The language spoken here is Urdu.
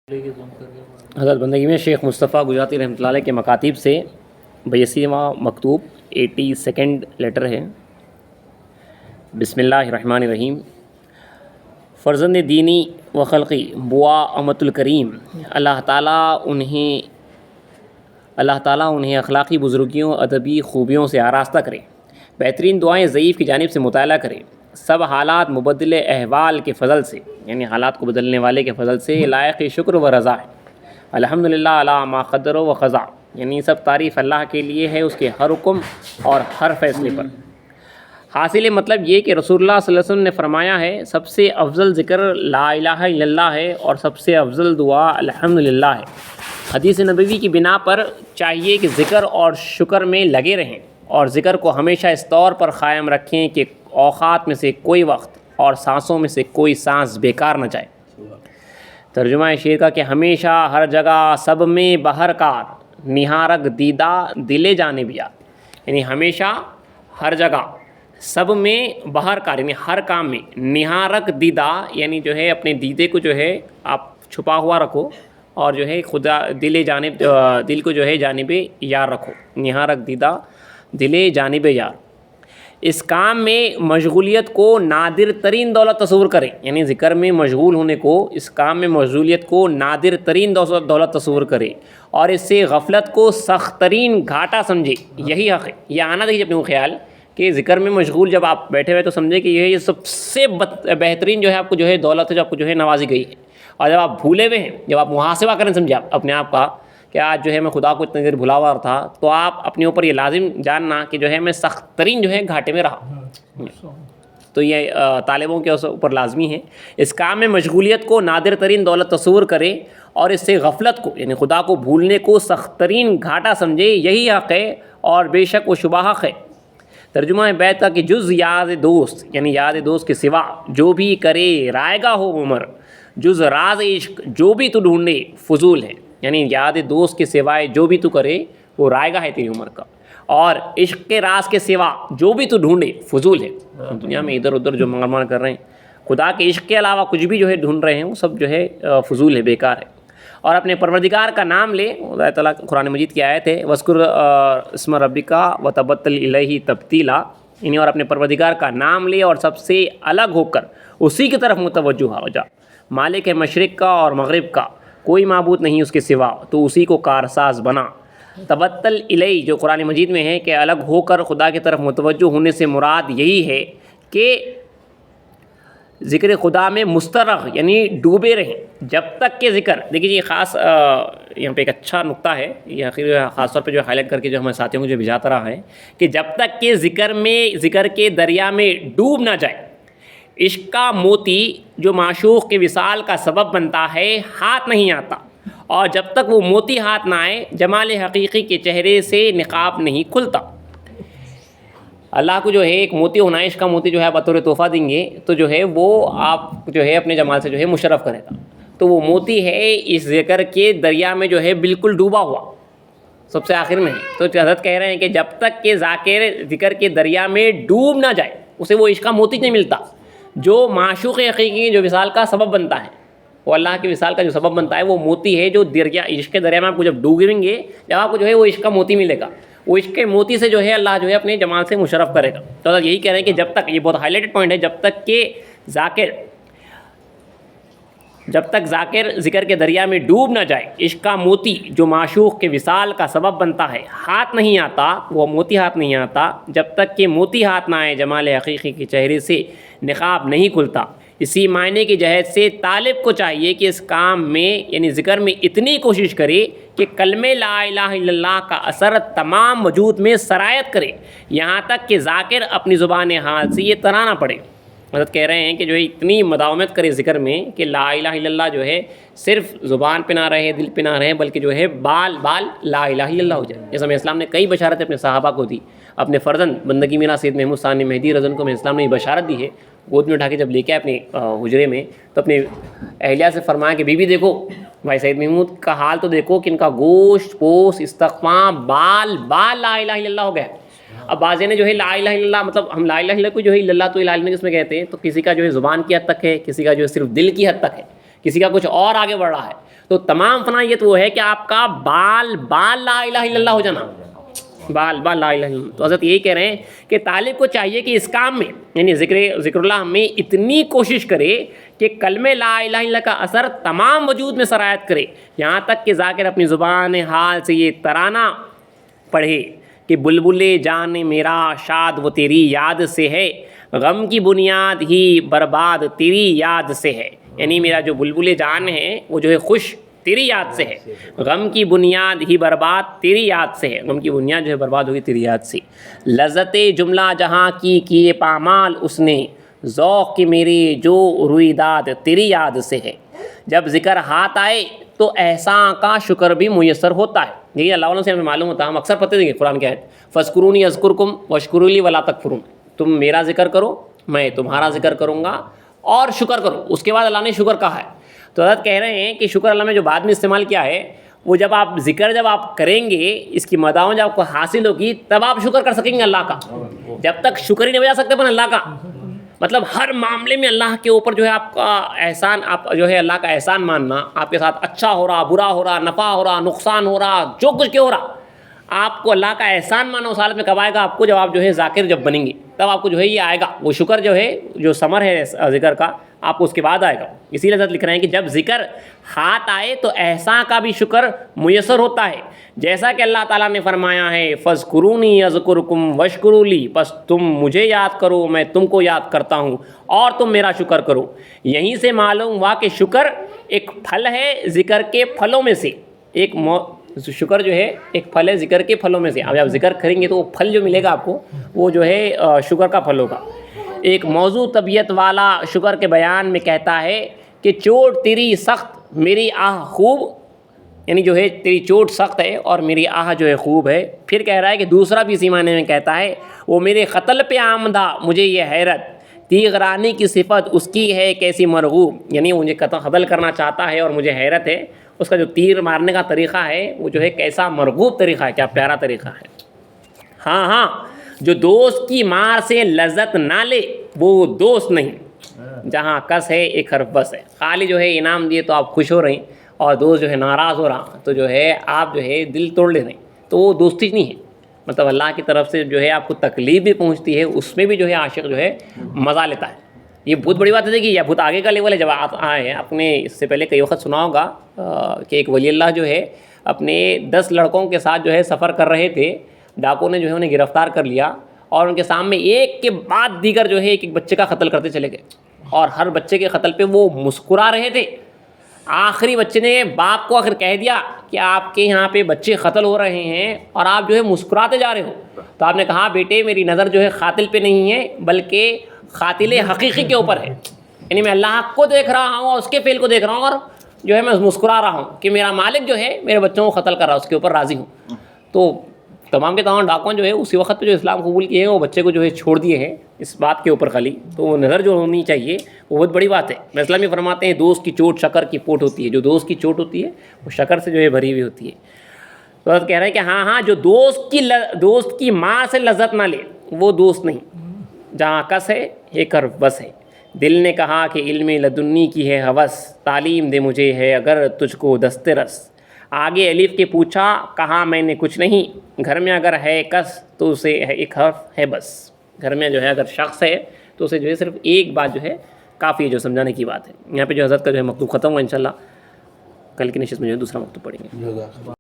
حضرت بندگی میں شیخ مصطفیٰ گجراتی رحمۃ اللہ علیہ کے مکاتیب سے 82واں مکتوب 82 لیٹر ہے۔ بسم اللہ الرحمن الرحیم۔ فرزند دینی و خلقی بوا امت الکریم، اللہ تعالیٰ انہیں اخلاقی بزرگیوں ادبی خوبیوں سے آراستہ کرے، بہترین دعائیں ضعیف کی جانب سے مطالعہ کرے، سب حالات مبدل احوال کے فضل سے، یعنی حالات کو بدلنے والے کے فضل سے لائق شکر و رضا ہے۔ الحمدللہ علی ما قدر و قضا، یعنی سب تعریف اللہ کے لیے ہے، اس کے ہر حکم اور ہر فیصلے پر۔ حاصل مطلب یہ کہ رسول اللہ صلی اللہ علیہ وسلم نے فرمایا ہے، سب سے افضل ذکر لا الہ الا اللہ ہے اور سب سے افضل دعا الحمدللہ ہے۔ حدیث نبوی کی بنا پر چاہیے کہ ذکر اور شکر میں لگے رہیں، اور ذکر کو ہمیشہ اس طور پر قائم رکھیں کہ اوقات میں سے کوئی وقت اور سانسوں میں سے کوئی سانس بیکار نہ جائے۔ ترجمہ شعر کا کہ ہمیشہ ہر جگہ سب میں بہر کار، نہارک دیدہ دل جانب یار، یعنی ہمیشہ ہر جگہ سب میں بہر کار، یعنی ہر کام میں نہارک دیدہ، یعنی جو ہے اپنے دیدے کو جو ہے آپ چھپا ہوا رکھو، اور جو ہے خدا دل کو جو ہے جانب یار رکھو، نہارک دیدہ دل جانب یار۔ اس کام میں مشغولیت کو نادر ترین دولت تصور کریں، یعنی ذکر میں مشغول ہونے کو، اس کام میں مشغولیت کو نادر ترین دولت تصور کرے، اور اس سے غفلت کو سخت ترین گھاٹا سمجھے، یہی حق ہے۔ یہ آنا دیجیے اپنے کو خیال کہ ذکر میں مشغول جب آپ بیٹھے ہوئے تو سمجھے کہ یہ سب سے بہترین جو ہے آپ کو جو ہے دولت ہے جو آپ کو جو ہے نوازی گئی ہے، اور جب آپ بھولے ہوئے ہیں، جب آپ محاسبہ کریں سمجھے آپ اپنے آپ کا کہ آج جو ہے میں خدا کو اتنی دیر بھلا ہوا تھا، تو آپ اپنے اوپر یہ لازم جاننا کہ جو ہے میں سخت ترین جو ہے گھاٹے میں رہا۔ تو یہ طالبوں کے اوپر لازمی ہے، اس کام میں مشغولیت کو نادر ترین دولت تصور کرے، اور اس سے غفلت کو یعنی خدا کو بھولنے کو سخت ترین گھاٹا سمجھے، یہی حق ہے اور بے شک وہ شبہ حق ہے۔ ترجمہ بیت کا کہ جز یاد دوست، یعنی یاد دوست کے سوا جو بھی کرے رائے گا ہو عمر، جز راز عشق جو بھی تو ڈھونڈے فضول ہے، یعنی یاد دوست کے سوائے جو بھی تو کرے وہ رائے گا ہے تیری عمر کا، اور عشق کے راز کے سوا جو بھی تو ڈھونڈے فضول ہے۔ دنیا میں ادھر ادھر جو مغرمان کر رہے ہیں، خدا کے عشق کے علاوہ کچھ بھی جو ہے ڈھونڈ رہے ہیں، وہ سب جو ہے فضول ہے، بیکار ہے۔ اور اپنے پروردگار کا نام لے، اللہ تعالیٰ قرآن مجید کی آیت ہے، وَاذْكُرْ اسْمَ رَبِّكَ وَتَبَتَّلْ إِلَيْهِ تَبْتِيلًا، یعنی اور اپنے پروردگار کا نام لے اور سب سے الگ ہو کر اسی کی طرف متوجہ ہو جا۔ مالک ہے مشرق کا اور مغرب کا، کوئی معبود نہیں اس کے سوا، تو اسی کو کارساز بنا۔ تبتل الیہ جو قرآن مجید میں ہے کہ الگ ہو کر خدا کی طرف متوجہ ہونے سے مراد یہی ہے کہ ذکر خدا میں مسترغ یعنی ڈوبے رہیں جب تک کہ ذکر، دیکھیے یہ خاص یہاں پہ ایک اچھا نقطہ ہے، یہ آخر خاص طور پہ جو ہائی لائٹ کر کے جو ہمارے ساتھیوں کو جو بھیجاتا رہا ہے کہ جب تک کہ ذکر کے دریا میں ڈوب نہ جائے، عشق کا موتی جو معشوق کے وصال کا سبب بنتا ہے ہاتھ نہیں آتا، اور جب تک وہ موتی ہاتھ نہ آئے جمال حقیقی کے چہرے سے نقاب نہیں کھلتا۔ اللہ کو جو ہے ایک موتی ہونا ہے، عشق کا موتی جو ہے بطور تحفہ دیں گے تو جو ہے وہ آپ جو ہے اپنے جمال سے جو ہے مشرف کرے گا، تو وہ موتی ہے اس ذکر کے دریا میں جو ہے بالکل ڈوبا ہوا، سب سے آخر میں ہے۔ تو حضرت کہہ رہے ہیں کہ جب تک کہ ذاکر ذکر کے دریا میں ڈوب نہ جائے اسے وہ عشق کا موتی نہیں ملتا جو معشوق حقیقی جو وصال کا سبب بنتا ہے، وہ اللہ کے وصال کا جو سبب بنتا ہے وہ موتی ہے جو دریا عشق کے دریا میں آپ کو جب ڈوبیں گے، جب آپ کو جو ہے وہ عشق کا موتی ملے گا، وہ عشق کے موتی سے جو ہے اللہ جو ہے اپنے جمال سے مشرف کرے گا۔ تو اللہ یہی کہہ رہے ہیں کہ جب تک، یہ بہت ہائی لائٹڈ پوائنٹ ہے، جب تک ذاکر ذکر کے دریا میں ڈوب نہ جائے، عشق کا موتی جو معشوق کے وصال کا سبب بنتا ہے ہاتھ نہیں آتا، وہ موتی ہاتھ نہیں آتا، جب تک کہ موتی ہاتھ نہ آئے جمال حقیقی کے چہرے سے نقاب نہیں کھلتا۔ اسی معنی کی جہت سے طالب کو چاہیے کہ اس کام میں یعنی ذکر میں اتنی کوشش کرے کہ کلمہ لا الہ الا اللہ کا اثر تمام وجود میں سرایت کرے، یہاں تک کہ ذاکر اپنی زبان حال سے یہ ترانا پڑے۔ حضرت کہہ رہے ہیں کہ جو ہے اتنی مداومت کرے ذکر میں کہ لا الہ الا اللہ جو ہے صرف زبان پہ نہ رہے، دل پہ نہ رہے، بلکہ جو ہے بال لا الہ الا اللہ ہو جائے۔ جیسا میں اسلام نے کئی بشارتیں اپنے صحابہ کو دی، اپنے فرزند بندگی میرا سید محمود ثانی مہدی رضن کو میں اسلام نے یہ بشارت دی ہے، گود میں اٹھا کے جب لے کے آئے اپنے حجرے میں تو اپنے اہلیہ سے فرمایا کہ بی بی دیکھو بھائی سید محمود کا حال تو دیکھو کہ ان کا گوشت پوست استقامہ بال لا الہ الا اللہ ہو گیا۔ اب بعض نے جو ہے لا الہ الا اللہ مطلب ہم لا الہ الا اللہ کو جو ہے اللہ تو الہ جس میں کہتے ہیں، تو کسی کا جو ہے زبان کی حد تک ہے، کسی کا جو ہے صرف دل کی حد تک ہے، کسی کا کچھ اور آگے بڑھ رہا ہے، تو تمام فنائیت وہ ہے کہ آپ کا بال لا الہ الا اللہ ہو جانا، بال لا الہ الا اللہ۔ تو حضرت یہی کہہ رہے ہیں کہ طالب کو چاہیے کہ اس کام میں یعنی ذکر اللہ میں اتنی کوشش کرے کہ کلمہ لا الہ الا اللہ کا اثر تمام وجود میں سرایت کرے، یہاں تک کہ ذاکر اپنی زبان حال سے یہ ترانہ پڑھے کہ بلبل جان میرا شاد وہ تیری یاد سے ہے، غم کی بنیاد ہی برباد تیری یاد سے ہے، یعنی میرا جو بلبل جان ہے وہ جو ہے خوش تیری یاد سے ہے، غم کی بنیاد ہی برباد تیری یاد سے ہے، غم کی بنیاد جو ہے برباد ہوگی تیری یاد سے۔ لذت جملہ جہاں کی کیے پامال اس نے، ذوق کی میری جو رویداد تیری یاد سے ہے۔ جب ذکر ہاتھ آئے تو احسان کا شکر بھی میسر ہوتا ہے، یہی اللہ علیہ سے ہمیں معلوم ہوتا ہے، ہم اکثر پڑھتے ہیں قرآن کی آیت فاذکرونی اذکرکم واشکروا لی ولا تکفرون، تم میرا ذکر کرو میں تمہارا ذکر کروں گا اور شکر کرو۔ اس کے بعد اللہ نے شکر کہا ہے، تو حضرت کہہ رہے ہیں کہ شکر اللہ میں جو بعد میں استعمال کیا ہے وہ جب آپ ذکر جب آپ کریں گے، اس کی مداح جب آپ کو حاصل ہوگی تب آپ شکر کر سکیں گے اللہ کا، جب تک شکر ہی نہیں بجا سکتے اپن اللہ کا، مطلب ہر معاملے میں اللہ کے اوپر جو ہے آپ کا احسان، آپ جو ہے اللہ کا احسان ماننا، آپ کے ساتھ اچھا ہو رہا برا ہو رہا نفع ہو رہا نقصان ہو رہا جو کچھ کیا ہو رہا، آپ کو اللہ کا احسان ماننا اس حالت میں کب آئے گا؟ آپ کو جب آپ جو ہے ذاکر جب بنیں گے تب آپ کو جو ہے یہ آئے گا، وہ شکر جو ہے جو ثمر ہے ذکر کا آپ کو اس کے بعد آئے گا۔ اسی لیے حضرت لکھ رہے ہیں کہ جب ذکر ہاتھ آئے تو احسان کا بھی شکر میسر ہوتا ہے، جیسا کہ اللہ تعالیٰ نے فرمایا ہے فاذکرونی اذکرکم واشکروا لی، بس تم مجھے یاد کرو میں تم کو یاد کرتا ہوں اور تم میرا شکر کرو۔ یہیں سے معلوم ہوا کہ شکر ایک پھل ہے ذکر کے پھلوں میں سے، شکر جو ہے ایک پھل ہے ذکر کے پھلوں میں سے، اب آپ ذکر کریں گے تو وہ پھل جو ملے گا آپ کو وہ جو ہے شکر کا پھل ہوگا۔ ایک موضوع طبیعت والا شکر کے بیان میں کہتا ہے کہ چوٹ تیری سخت میری آہ خوب، یعنی جو ہے تیری چوٹ سخت ہے اور میری آہ جو ہے خوب ہے۔ پھر کہہ رہا ہے کہ دوسرا بھی اسی معنی میں کہتا ہے وہ میرے قتل پہ آمدہ مجھے یہ حیرت، تیغ رانی کی صفت اس کی ہے کیسی مرغوب، یعنی مجھے قتل کرنا چاہتا ہے اور مجھے حیرت ہے اس کا جو تیر مارنے کا طریقہ ہے وہ جو ہے کیسا مرغوب طریقہ ہے، کیا پیارا طریقہ ہے۔ ہاں جو دوست کی مار سے لذت نہ لے وہ دوست نہیں، جہاں کس ہے ایک حرف بس ہے، خالی جو ہے انعام دیے تو آپ خوش ہو رہے ہیں اور دوست جو ہے ناراض ہو رہا تو جو ہے آپ جو ہے دل توڑ لے رہے ہیں، تو وہ دوستی نہیں ہے، مطلب اللہ کی طرف سے جو ہے آپ کو تکلیف بھی پہنچتی ہے، اس میں بھی جو ہے عاشق جو ہے مزہ لیتا ہے۔ یہ بہت بڑی بات ہے کہ یہ بہت آگے کا لیول ہے۔ جب آپ آئے آپ نے اس سے پہلے کئی وقت سنا ہوگا کہ ایک ولی اللہ جو ہے اپنے 10 لڑکوں کے ساتھ جو ہے سفر کر رہے تھے، ڈاکو نے جو ہے انہیں گرفتار کر لیا اور ان کے سامنے ایک کے بعد دیگر جو ہے ایک بچے کا قتل کرتے چلے گئے، اور ہر بچے کے قتل پہ وہ مسکرا رہے تھے۔ آخری بچے نے باپ کو آخر کہہ دیا کہ آپ کے یہاں پہ بچے قتل ہو رہے ہیں اور آپ جو ہے مسکراتے جا رہے ہو، تو آپ نے کہا بیٹے میری نظر جو ہے قاتل پہ نہیں ہے بلکہ قاتل حقیقی کے اوپر ہے، یعنی میں اللہ کو دیکھ رہا ہوں اور اس کے فعل کو دیکھ رہا ہوں اور جو ہے میں مسکرا رہا ہوں کہ میرا مالک جو ہے میرے بچوں کو قتل کر رہا ہے اس کے اوپر راضی ہوں۔ تو تمام کے تمام ڈاکوؤں جو ہے اسی وقت پہ جو اسلام قبول کیے ہیں وہ بچے کو جو ہے چھوڑ دیے ہیں اس بات کے اوپر خالی، تو وہ نظر جو ہونی چاہیے وہ بہت بڑی بات ہے۔ اسلام میں فرماتے ہیں دوست کی چوٹ شکر کی پوٹ ہوتی ہے، جو دوست کی چوٹ ہوتی ہے وہ شکر سے جو ہے بھری ہوئی ہوتی ہے۔ تو حضرت کہہ رہے ہیں کہ ہاں جو دوست کی ماں سے لذت نہ لے وہ دوست نہیں، جہاں کس ہے ایک حرف بس ہے۔ دل نے کہا کہ علم لدنی کی ہے ہوس، تعلیم دے مجھے ہے اگر تجھ کو دست رس، آگے الف کے پوچھا کہا میں نے کچھ نہیں، گھر میں اگر ہے کس تو اسے ایک حرف ہے بس، گھر میں جو ہے اگر شخص ہے تو اسے جو ہے صرف ایک بات جو ہے کافی ہے جو سمجھانے کی بات ہے۔ یہاں پہ جو حضرت کا جو ہے مکتوب ختم ہوا، انشاءاللہ کل کی نشست میں جو ہے دوسرا مکتوب پڑھیں گے۔